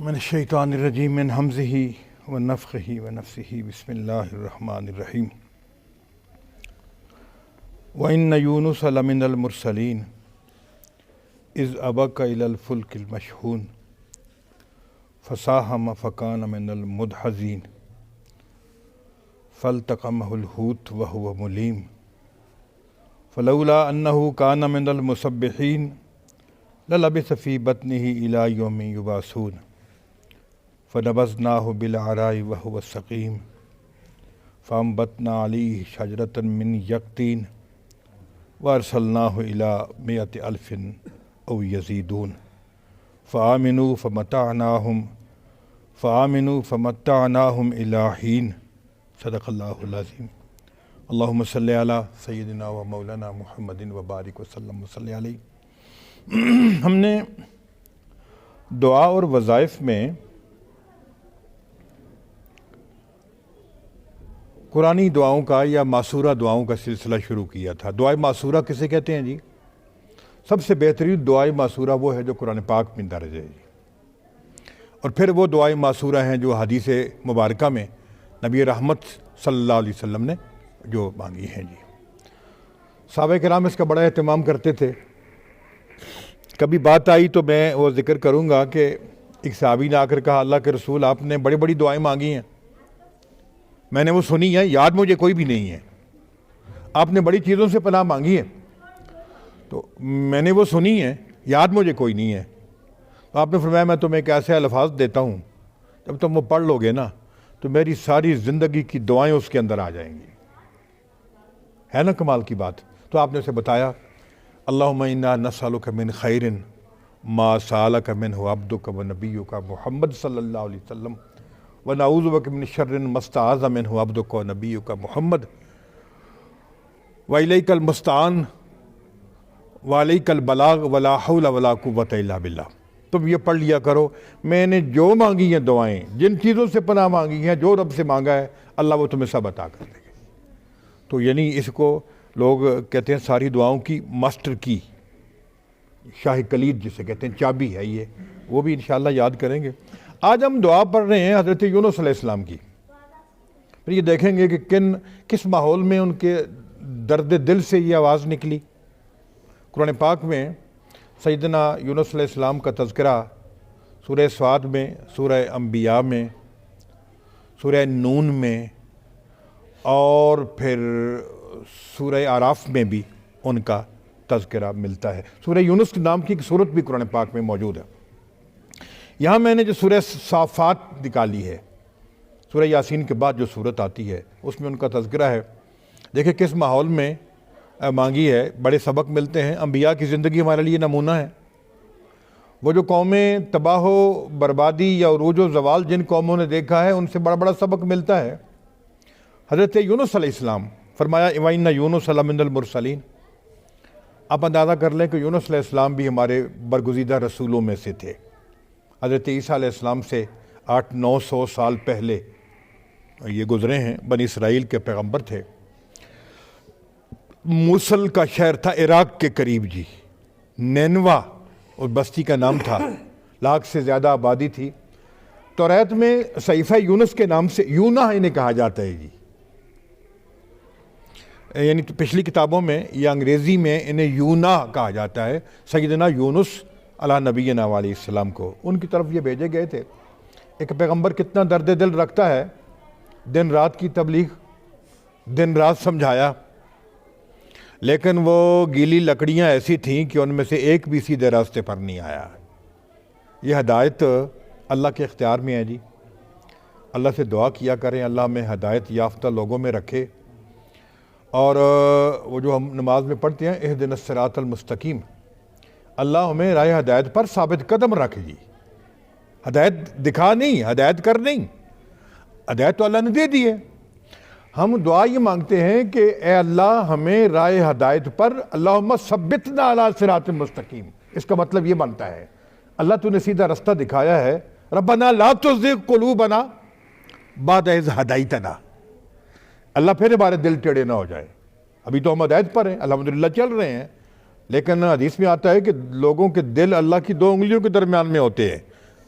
من الشیطان الرجیم من حمزہ ونفخہ ونفثہ بسم اللہ الرحمن الرحیم وَإِنَّ يُونُسَ لَمِنَ الْمُرْسَلِينَ إِذْ أَبَقَ إِلَى الْفُلْكِ الْمَشْحُونِ فَسَاهَمَ فَكَانَ مِنَ الْمُدْحَضِينَ فَالْتَقَمَهُ الْحُوتُ وَهُوَ مُلِيمٌ فَلَوْلَا أَنَّهُ كَانَ مِنَ الْمُسَبِّحِينَ لَلَبِثَ فِي بَطْنِهِ إِلَى يَوْمِ يُبْعَثُونَ فَنَبَذْنَاهُ بِالْعَرَاءِ وَهُوَ سَقِيمٌ فَأَنبَتْنَا عَلَيْهِ شَجَرَةً مِّن يَقْطِينٍ وَأَرْسَلْنَاهُ إِلَى 100,000 أَوْ يَزِيدُونَ فَآمِنُوا فَمَتَّعْنَاهُمْ إِلَى حِينٍ صدق اللہ العظیم۔ اللہم صلی علی سیدنا و مولانا محمد وبارک وسلم وصلی علیہ۔ ہم نے دعا اور وظائف میں قرآنی دعاؤں کا یا معصورہ دعاؤں کا سلسلہ شروع کیا تھا۔ دعائے معصورہ کسے کہتے ہیں جی؟ سب سے بہترین دعائے معصورہ وہ ہے جو قرآن پاک میں درج ہے جی، اور پھر وہ دعائے معصورہ ہیں جو حدیث مبارکہ میں نبی رحمت صلی اللہ علیہ وسلم نے جو مانگی ہیں جی۔ صحابہ کرام اس کا بڑا اہتمام کرتے تھے۔ کبھی بات آئی تو میں وہ ذکر کروں گا کہ ایک صحابی نے آ کر کہا، اللہ کے رسول آپ نے بڑی بڑی دعائیں مانگی ہیں، میں نے وہ سنی ہے، یاد مجھے کوئی بھی نہیں ہے۔ آپ نے بڑی چیزوں سے پناہ مانگی ہے تو میں نے وہ سنی ہے، یاد مجھے کوئی نہیں ہے۔ تو آپ نے فرمایا میں تمہیں ایک ایسے الفاظ دیتا ہوں، جب تم وہ پڑھ لو گے نا تو میری ساری زندگی کی دعائیں اس کے اندر آ جائیں گی۔ ہے نا کمال کی بات؟ تو آپ نے اسے بتایا، اللہم انا نسألک من خیر ما سألک منہ عبدک و نبیک محمد صلی اللہ علیہ وسلم ونعوذ بک من شر ما استعاذ منہ عبدک و نبیک محمد وإلیک المستعان وعلیک البلاغ ولا حول ولا قوۃ الا باللہ۔ تم یہ پڑھ لیا کرو، میں نے جو مانگی ہیں دعائیں، جن چیزوں سے پناہ مانگی ہیں، جو رب سے مانگا ہے، اللہ وہ تمہیں سب عطا کر دے گا۔ تو یعنی اس کو لوگ کہتے ہیں ساری دعاؤں کی ماسٹر کی، شاہ کلید جسے کہتے ہیں، چابی ہے یہ، وہ بھی انشاءاللہ یاد کریں گے۔ آج ہم دعا پڑھ رہے ہیں حضرت یونس علیہ السلام کی۔ پھر یہ دیکھیں گے کہ کس ماحول میں ان کے درد دل سے یہ آواز نکلی۔ قرآن پاک میں سیدنا یونس علیہ السلام کا تذکرہ سورہ صاد میں، سورہ انبیاء میں، سورہ نون میں، اور پھر سورہ اعراف میں بھی ان کا تذکرہ ملتا ہے۔ سورہ یونس کے نام کی ایک سورت بھی قرآن پاک میں موجود ہے۔ یہاں میں نے جو سورہ صافات نکالی ہے، سورہ یاسین کے بعد جو سورت آتی ہے، اس میں ان کا تذکرہ ہے۔ دیکھیں کس ماحول میں مانگی ہے، بڑے سبق ملتے ہیں۔ انبیاء کی زندگی ہمارے لیے نمونہ ہے۔ وہ جو قومیں تباہ و بربادی یا عروج و زوال جن قوموں نے دیکھا ہے، ان سے بڑا بڑا سبق ملتا ہے۔ حضرت یونس علیہ السلام فرمایا وَإِنَّ يُونُسَ لَمِنَ الْمُرْسَلِينَ۔ آپ اندازہ کر لیں کہ یونس علیہ السلام بھی ہمارے برگزیدہ رسولوں میں سے تھے۔ حضرت عیسیٰ علیہ السلام سے 800-900 سال پہلے یہ گزرے ہیں، بنی اسرائیل کے پیغمبر تھے۔ موصل کا شہر تھا عراق کے قریب جی، نینوا اور بستی کا نام تھا، 1,00,000 سے زیادہ آبادی تھی۔ توریت میں صحیفہ یونس کے نام سے یونا انہیں کہا جاتا ہے جی، یعنی پچھلی کتابوں میں یا انگریزی میں انہیں یونا کہا جاتا ہے۔ سیدنا یونس علیہ نبینا علیہ السلام کو ان کی طرف یہ بھیجے گئے تھے۔ ایک پیغمبر کتنا درد دل رکھتا ہے، دن رات کی تبلیغ، دن رات سمجھایا، لیکن وہ گیلی لکڑیاں ایسی تھیں کہ ان میں سے ایک بھی سیدھے راستے پر نہیں آیا۔ یہ ہدایت اللہ کے اختیار میں ہے جی۔ اللہ سے دعا کیا کریں اللہ ہمیں ہدایت یافتہ لوگوں میں رکھے، اور وہ جو ہم نماز میں پڑھتے ہیں اہدنا الصراط المستقیم، اللہ ہمیں راہ ہدایت پر ثابت قدم رکھے جی۔ ہدایت دکھا نہیں، ہدایت کر نہیں، ہدایت تو اللہ نے دے دی ہے۔ ہم دعا یہ مانگتے ہیں کہ اے اللہ ہمیں راہ ہدایت پر، اللہم ثبتنا علی صراط مستقیم۔ اس کا مطلب یہ بنتا ہے اللہ تو نے سیدھا رستہ دکھایا ہے، ربنا لا تزغ قلوبنا بعد اذ ہدیتنا، اللہ پھر ہمارے دل ٹیڑھے نہ ہو جائے۔ ابھی تو ہم ہدایت پر ہیں، الحمدللہ چل رہے ہیں، لیکن حدیث میں آتا ہے کہ لوگوں کے دل اللہ کی 2 انگلیوں کے درمیان میں ہوتے ہیں،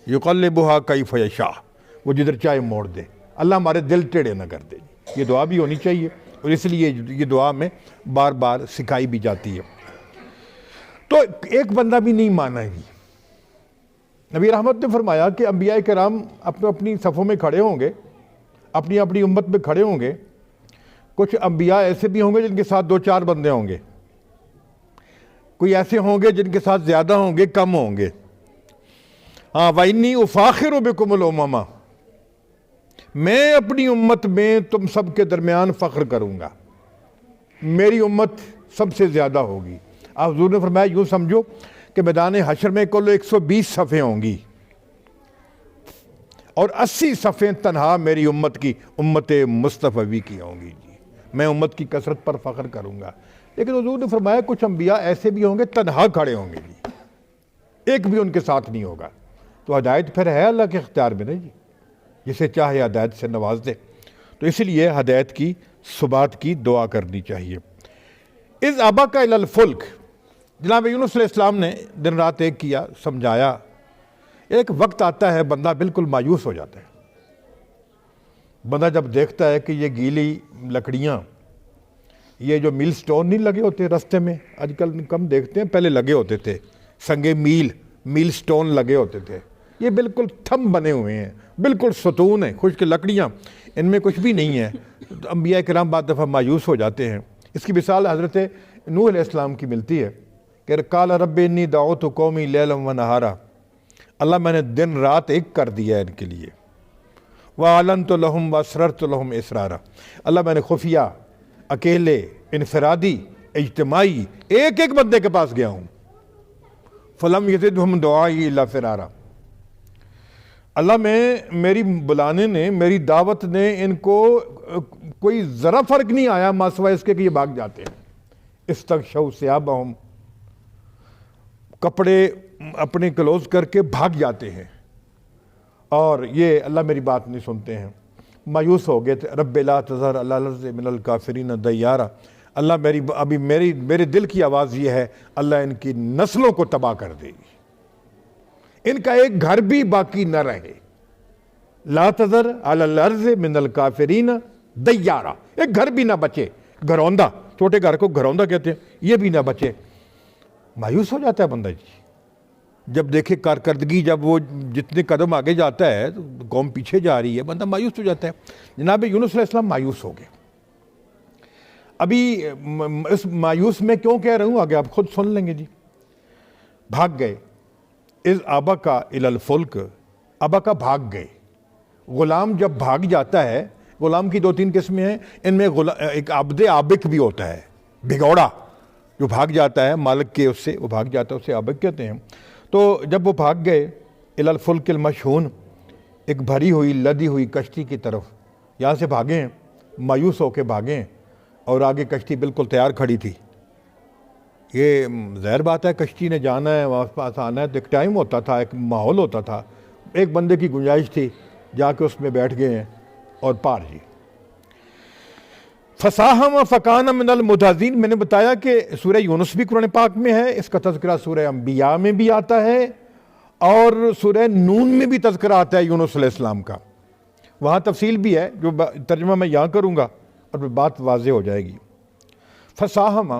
یقلبھا کیف یشاء، وہ جدھر چاہے موڑ دے۔ اللہ ہمارے دل ٹیڑھے نہ کر دے، یہ دعا بھی ہونی چاہیے، اور اس لیے یہ دعا میں بار بار سکھائی بھی جاتی ہے۔ تو ایک بندہ بھی نہیں مانا جی۔ نبی رحمت نے فرمایا کہ انبیاء کرام اپنی صفوں میں کھڑے ہوں گے، اپنی اپنی امت میں کھڑے ہوں گے۔ کچھ انبیاء ایسے بھی ہوں گے جن کے ساتھ 2-4 بندے ہوں گے، کوئی ایسے ہوں گے جن کے ساتھ زیادہ ہوں گے، کم ہوں گے۔ ہاں وَإِنِّي أُفَاخِرُ بِكُمُ الْأُمَمَ، میں اپنی امت میں تم سب کے درمیان فخر کروں گا، میری امت سب سے زیادہ ہوگی۔ آپ حضور نے فرمایا یوں سمجھو کہ میدان حشر میں کل 120 صفیں ہوں گی، اور 80 صفیں تنہا میری امت کی، امت مصطفی کی ہوں گی جی۔ میں امت کی کثرت پر فخر کروں گا۔ لیکن حضور نے فرمایا کچھ انبیاء ایسے بھی ہوں گے تنہا کھڑے ہوں گے جی، ایک بھی ان کے ساتھ نہیں ہوگا۔ تو ہدایت پھر ہے اللہ کے اختیار میں نا جی، جسے چاہے ہدایت سے نواز دے۔ تو اس لیے ہدایت کی ثبات کی دعا کرنی چاہیے۔ اذ ابق الی الفلک، جناب یونس علیہ السلام نے دن رات ایک کیا، سمجھایا۔ ایک وقت آتا ہے بندہ بالکل مایوس ہو جاتا ہے۔ بندہ جب دیکھتا ہے کہ یہ گیلی لکڑیاں، یہ جو میل سٹون نہیں لگے ہوتے رستے میں، آج کل کم دیکھتے ہیں، پہلے لگے ہوتے تھے، سنگے میل سٹون لگے ہوتے تھے، یہ بالکل تھم بنے ہوئے ہیں، بالکل ستون ہیں، خشک لکڑیاں، ان میں کچھ بھی نہیں ہے۔ انبیاء کرام بعض دفعہ مایوس ہو جاتے ہیں۔ اس کی مثال حضرت نوح علیہ السلام کی ملتی ہے کہ قال رب انی دعوت قومی لیلا و نہارا، اللہ میں نے دن رات ایک کر دیا ہے ان کے لیے، وَأَعْلَنْتُ لَهُمْ وَأَسْرَرْتُ لَهُمْ إِسْرَارًا، اللہ میں نے خفیہ، اکیلے، انفرادی، اجتماعی ایک ایک بندے کے پاس گیا ہوں۔ فَلَمْ يَزِدْهُمْ دُعَائِي إِلَّا فِرَارًا، اللہ میں میری بلانے نے، میری دعوت نے ان کو کوئی ذرا فرق نہیں آیا ماسوائے اس کے کہ یہ بھاگ جاتے ہیں۔ استغشوا ثیابہم، کپڑے اپنے کلوز کر کے بھاگ جاتے ہیں، اور یہ اللہ میری بات نہیں سنتے ہیں، مایوس ہو گئے تھے۔ رب لا تذر علی الارض من الکافرین دیارا، اللہ میرے دل کی آواز یہ ہے، اللہ ان کی نسلوں کو تباہ کر دے گی، ان کا ایک گھر بھی باقی نہ رہے۔ لا تذر علی الارض من الکافرین دیارا، ایک گھر بھی نہ بچے، گھروندہ، چھوٹے گھر کو گھروندہ کہتے ہیں، یہ بھی نہ بچے۔ مایوس ہو جاتا ہے بندہ جی جب دیکھے کارکردگی، جب وہ جتنے قدم آگے جاتا ہے تو قوم پیچھے جا رہی ہے، بندہ مایوس ہو جاتا ہے۔ جناب یونس علیہ السلام مایوس ہو گئے۔ ابھی اس مایوس میں کیوں کہہ رہا ہوں آگے آپ خود سن لیں گے جی۔ بھاگ گئے، اذ ابقا الی الفلک، ابقا بھاگ گئے۔ غلام جب بھاگ جاتا ہے، غلام کی 2-3 قسمیں ہیں، ان میں ایک عبد عابق بھی ہوتا ہے، بھگوڑا جو بھاگ جاتا ہے مالک کے، اس سے وہ بھاگ جاتا ہے، اسے عابق کہتے ہیں۔ تو جب وہ بھاگ گئے الی الفلک المشحون، ایک بھری ہوئی لدی ہوئی کشتی کی طرف، یہاں سے بھاگے ہیں، مایوس ہو کے بھاگے ہیں، اور آگے کشتی بالکل تیار کھڑی تھی۔ یہ ظاہر بات ہے کشتی نے جانا ہے، وہاں پاس آنا ہے، تو ایک ٹائم ہوتا تھا، ایک ماحول ہوتا تھا، ایک بندے کی گنجائش تھی، جا کے اس میں بیٹھ گئے ہیں اور پار جی۔ فساہم فکان من المدحضین، میں نے بتایا کہ سورہ یونس بھی قرآن پاک میں ہے، اس کا تذکرہ سورہ انبیاء میں بھی آتا ہے، اور سورہ نون میں بھی تذکرہ آتا ہے یونس علیہ السلام کا، وہاں تفصیل بھی ہے جو ترجمہ میں یہاں کروں گا اور پھر بات واضح ہو جائے گی۔ فساہم،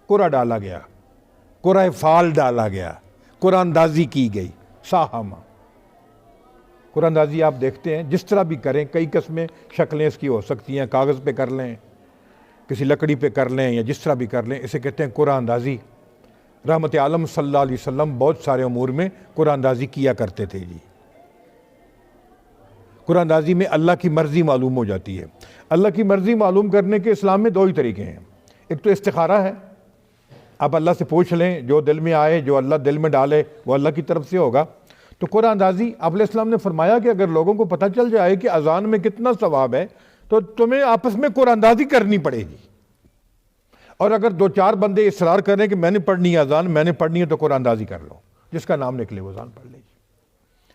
قرعہ ڈالا گیا، قرعہ فال ڈالا گیا، قرعہ اندازی کی گئی۔ ساہم، قرآن اندازی آپ دیکھتے ہیں جس طرح بھی کریں، کئی قسمیں شکلیں اس کی ہو سکتی ہیں، کاغذ پہ کر لیں، کسی لکڑی پہ کر لیں، یا جس طرح بھی کر لیں، اسے کہتے ہیں قرآن اندازی۔ رحمت عالم صلی اللہ علیہ وسلم بہت سارے امور میں قرآن اندازی کیا کرتے تھے جی۔ قرآن اندازی میں اللہ کی مرضی معلوم ہو جاتی ہے۔ اللہ کی مرضی معلوم کرنے کے اسلام میں 2 ہی طریقے ہیں، ایک تو استخارہ ہے، آپ اللہ سے پوچھ لیں، جو دل میں آئے، جو اللہ دل میں ڈالے وہ اللہ کی طرف سے ہوگا۔ تو قرآن اندازی، آپ علیہ السلام نے فرمایا کہ اگر لوگوں کو پتہ چل جائے کہ اذان میں کتنا ثواب ہے تو تمہیں آپس میں قرآن اندازی کرنی پڑے گی، اور اگر 2-4 بندے اصرار کریں کہ میں نے پڑھنی ہے اذان، میں نے پڑھنی ہے، تو قرآن اندازی کر لو، جس کا نام نکلے وہ اذان پڑھ لے گی۔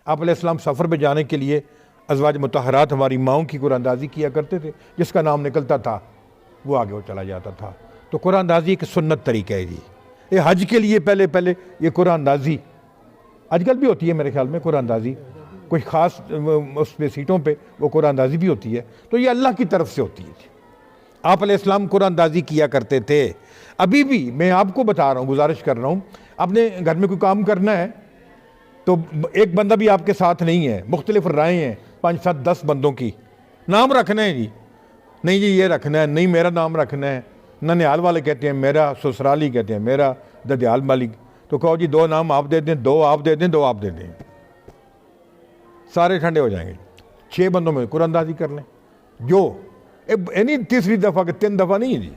آپ علیہ السلام سفر پہ جانے کے لیے ازواج مطہرات ہماری ماؤں کی قرآن اندازی کیا کرتے تھے، جس کا نام نکلتا تھا وہ آگے وہ چلا جاتا تھا۔ تو قرآن اندازی ایک سنت طریقہ ہے جی۔ یہ حج کے لیے پہلے یہ قرآن اندازی آج کل بھی ہوتی ہے میرے خیال میں قرآن اندازی، کوئی خاص اس پہ سیٹوں پہ وہ قرآن اندازی بھی ہوتی ہے، تو یہ اللہ کی طرف سے ہوتی ہے۔ آپ علیہ السلام قرآن اندازی کیا کرتے تھے، ابھی بھی میں آپ کو بتا رہا ہوں، گزارش کر رہا ہوں، اپنے گھر میں کوئی کام کرنا ہے تو ایک بندہ بھی آپ کے ساتھ نہیں ہے، مختلف رائے ہیں 5 7 10 بندوں کی، نام رکھنا ہے جی، نہیں جی یہ رکھنا ہے، نہیں میرا نام رکھنا ہے، ننیال والے کہتے ہیں میرا، سسرالی کہتے ہیں میرا، ددیال مالک، تو کہو جی 2 نام آپ دے دیں، 2 آپ دے دیں، 2 آپ دے دیں، سارے ٹھنڈے ہو جائیں گے۔ 6 بندوں میں قرآن اندازی کر لیں، جو یعنی تیسری دفعہ کہ 3 دفعہ نہیں ہے جی،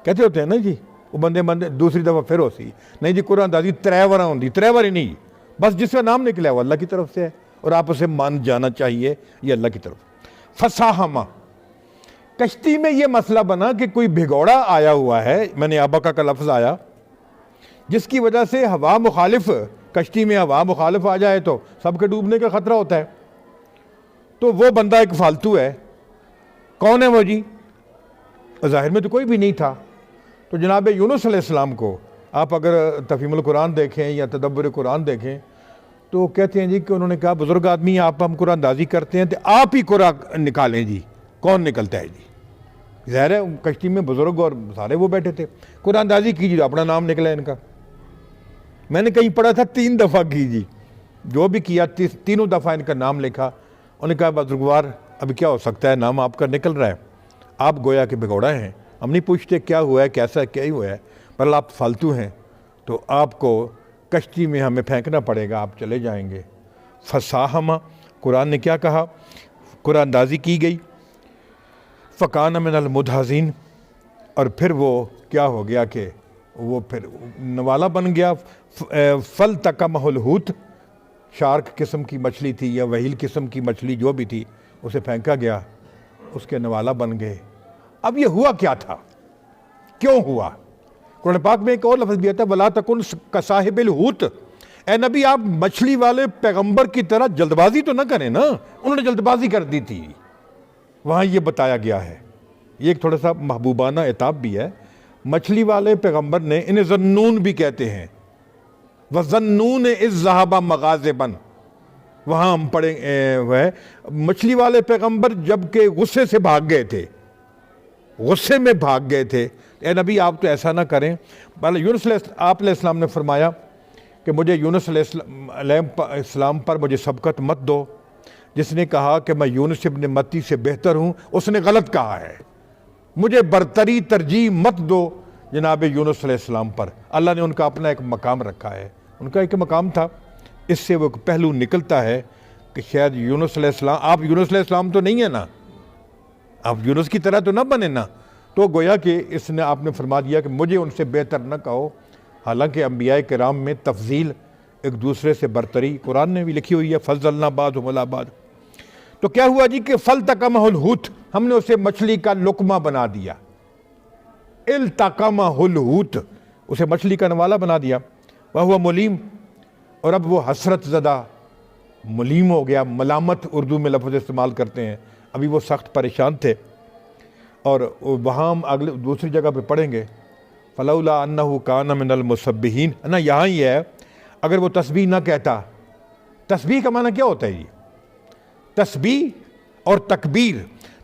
کہتے ہوتے ہیں نا جی وہ بندے دوسری دفعہ پھر ہو سی، نہیں جی قرآن اندازی 3 بار ہوندی، 3 بار ہی نہیں، بس جس کا نام نکلا ہے وہ اللہ کی طرف سے ہے، اور آپ اسے مان جانا چاہیے یہ اللہ کی طرف۔ فساہما، کشتی میں یہ مسئلہ بنا کہ کوئی بھگوڑا آیا ہوا ہے، میں نے ابکا کا لفظ آیا، جس کی وجہ سے ہوا مخالف، کشتی میں ہوا مخالف آ جائے تو سب کے ڈوبنے کا خطرہ ہوتا ہے، تو وہ بندہ ایک فالتو ہے، کون ہے وہ جی؟ ظاہر میں تو کوئی بھی نہیں تھا، تو جناب یونس علیہ السلام کو آپ اگر تفہیم القرآن دیکھیں یا تدبر قرآن دیکھیں تو کہتے ہیں جی کہ انہوں نے کہا بزرگ آدمی آپ ہم قرآن اندازی کرتے ہیں تو آپ ہی قرآن نکالیں جی، کون نکلتا ہے جی؟ ظاہر ہے کشتی میں بزرگ اور سارے وہ بیٹھے تھے، قرآن اندازی کیجیے، اپنا نام نکلا ان کا، میں نے کہیں پڑھا تھا 3 دفعہ کیجیے، جو بھی کیا 3 دفعہ ان کا نام لکھا، انہوں نے کہا بزرگوار ابھی کیا ہو سکتا ہے، نام آپ کا نکل رہا ہے، آپ گویا کہ بھگوڑا ہیں، ہم نہیں پوچھتے کیا ہوا ہے، کیسا ہے، کیا ہی ہوا ہے، پر آپ فالتو ہیں تو آپ کو کشتی میں ہمیں پھینکنا پڑے گا، آپ چلے جائیں گے۔ فساہما، قرآن نے کیا کہا، قرآن اندازی کی گئی، فکان من المدحضین، اور پھر وہ کیا ہو گیا کہ وہ پھر نوالا بن گیا، فلتقمہ الحوت، شارک قسم کی مچھلی تھی یا وہیل قسم کی مچھلی جو بھی تھی، اسے پھینکا گیا، اس کے نوالا بن گئے۔ اب یہ ہوا کیا تھا، کیوں ہوا؟ قرآن پاک میں ایک اور لفظ بھی آتا ہے وَلَا تَكُنْ كَصَاحِبِ الْحُوتِ، اے نبی آپ مچھلی والے پیغمبر کی طرح جلد بازی تو نہ کریں نا، انہوں نے جلد بازی کر دی تھی، وہاں یہ بتایا گیا ہے، یہ ایک تھوڑا سا محبوبانہ عتاب بھی ہے، مچھلی والے پیغمبر نے، انہیں ذنون بھی کہتے ہیں، وَذَنُّونِ إِذْ ذَهَبَ مَغَاضِبًا، وہاں ہم پڑھیں وہ ہے مچھلی والے پیغمبر جب کہ غصے سے بھاگ گئے تھے، غصے میں بھاگ گئے تھے، اے نبی آپ تو ایسا نہ کریں۔ یونس آپ علیہ السلام نے فرمایا کہ مجھے یونس علیہ السلام پر مجھے سبقت مت دو، جس نے کہا کہ میں یونس ابن متی سے بہتر ہوں اس نے غلط کہا ہے، مجھے برتری ترجیح مت دو جناب یونس علیہ السلام پر، اللہ نے ان کا اپنا ایک مقام رکھا ہے، ان کا ایک مقام تھا، اس سے وہ پہلو نکلتا ہے کہ شاید یونس علیہ السلام، آپ یونس علیہ السلام تو نہیں ہے نا، آپ یونس کی طرح تو نہ بنے نا، تو گویا کہ اس نے آپ نے فرما دیا کہ مجھے ان سے بہتر نہ کہو، حالانکہ انبیاء کرام میں تفضیل، ایک دوسرے سے برتری قرآن نے بھی لکھی ہوئی ہے، فضلنا بعضهم علی بعض۔ تو کیا ہوا جی کہ فلتقمہ الحوت، ہم نے اسے مچھلی کا لقمہ بنا دیا، التقمہ الحوت، اسے مچھلی کا نوالا بنا دیا، وہو ملیم، اور اب وہ حسرت زدہ ملیم ہو گیا، ملامت اردو میں لفظ استعمال کرتے ہیں، ابھی وہ سخت پریشان تھے، اور وہاں ہم اگلے دوسری جگہ پہ پڑھیں گے فلولا انہ کان من المسبحین، نا یہاں ہی ہے، اگر وہ تسبیح نہ کہتا، تسبیح کا معنی کیا ہوتا ہے جی؟ تسبیح اور تکبیر،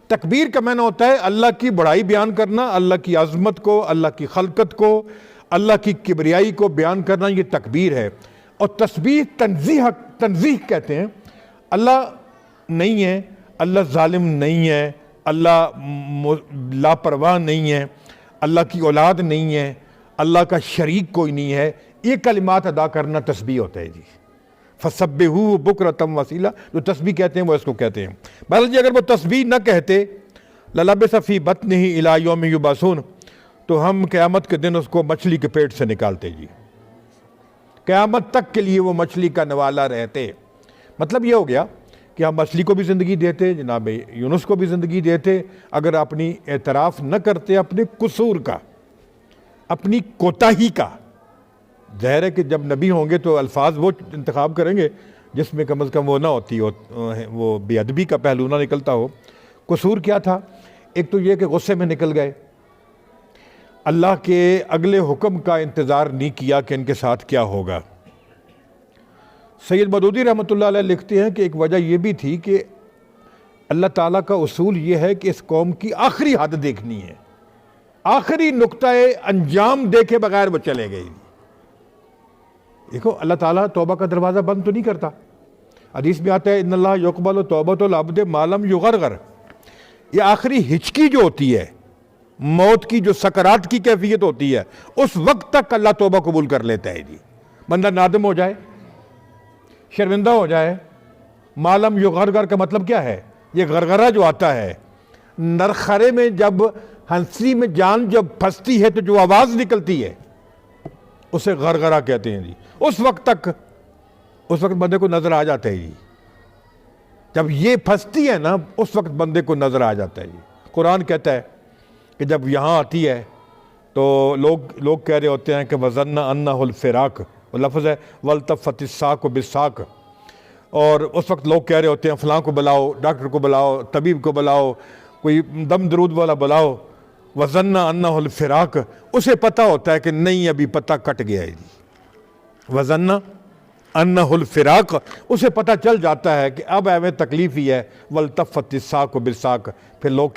تکبیر کا معنی ہوتا ہے اللہ کی بڑائی بیان کرنا، اللہ کی عظمت کو، اللہ کی خلقت کو، اللہ کی کبریائی کو بیان کرنا، یہ تکبیر ہے، اور تسبیح تنزیح کہتے ہیں، اللہ نہیں ہے، اللہ ظالم نہیں ہے، اللہ لاپرواہ نہیں ہے، اللہ کی اولاد نہیں ہے، اللہ کا شریک کوئی نہیں ہے، یہ کلمات ادا کرنا تسبیح ہوتا ہے جی، فَسَبِّحُوهُ بُكْرَةً وَأَصِيلًا، جو تسبیح کہتے ہیں وہ اس کو کہتے ہیں۔ بہرحال جی اگر وہ تسبیح نہ کہتے لَلَبِثَ فِي بَطْنِهِ إِلَىٰ يَوْمِ يُبْعَثُونَ، تو ہم قیامت کے دن اس کو مچھلی کے پیٹ سے نکالتے جی، قیامت تک کے لیے وہ مچھلی کا نوالا رہتے۔ مطلب یہ ہو گیا کہ ہم مچھلی کو بھی زندگی دیتے، جناب یونس کو بھی زندگی دیتے، اگر اپنی اعتراف نہ کرتے اپنے قصور کا، اپنی کوتاہی کا۔ ظاہر ہے کہ جب نبی ہوں گے تو الفاظ وہ انتخاب کریں گے جس میں کم از کم وہ نہ ہوتی ہو، وہ بے ادبی کا پہلو نہ نکلتا ہو۔ قصور کیا تھا؟ ایک تو یہ کہ غصے میں نکل گئے، اللہ کے اگلے حکم کا انتظار نہیں کیا کہ ان کے ساتھ کیا ہوگا، سید مودودی رحمۃ اللہ علیہ لکھتے ہیں کہ ایک وجہ یہ بھی تھی کہ اللہ تعالیٰ کا اصول یہ ہے کہ اس قوم کی آخری حد دیکھنی ہے، آخری نقطہ انجام دیکھے بغیر وہ چلے گئے۔ دیکھو اللہ تعالیٰ توبہ کا دروازہ بند تو نہیں کرتا، حدیث میں آتا ہے ان اللہ یقبل توبۃ العبد ما لم یغرغر، یہ آخری ہچکی جو ہوتی ہے، موت کی جو سکرات کی کیفیت ہوتی ہے، اس وقت تک اللہ توبہ قبول کر لیتا ہے جی۔ بندہ نادم ہو جائے، شرمندہ ہو جائے، ما لم یغرغر کا مطلب کیا ہے؟ یہ غرغرہ جو آتا ہے نرخرے میں، جب ہنسی میں جان جب پھنستی ہے تو جو آواز نکلتی ہے اسے غرغرہ کہتے ہیں جی۔ اس وقت بندے کو نظر آ جاتا ہے جی، جب یہ پھنستی ہے نا اس وقت بندے کو نظر آ جاتا ہے جی۔ قرآن کہتا ہے کہ جب یہاں آتی ہے تو لوگ کہہ رہے ہوتے ہیں کہ وَظَنَّ أَنَّهُ الْفِرَاقُ، وہ لفظ ہے وَالْتَفَّتِ السَّاقُ بِالسَّاقِ، اور اس وقت لوگ کہہ رہے ہوتے ہیں فلاں کو بلاؤ، ڈاکٹر کو بلاؤ، طبیب کو بلاؤ، کوئی دم درود والا بلاؤ، وَظَنَّ أَنَّهُ الْفِرَاقُ، اسے پتہ ہوتا ہے کہ نہیں ابھی پتہ کٹ گیا ہے جی۔ وَظَنَّ أَنَّهُ الْفِرَاقُ، اسے پتہ چل جاتا ہے کہ اب ایویں تکلیف ہی ہے، وَالْتَفَّتِ السَّاقُ بِالسَّاقِ، پھر لوگ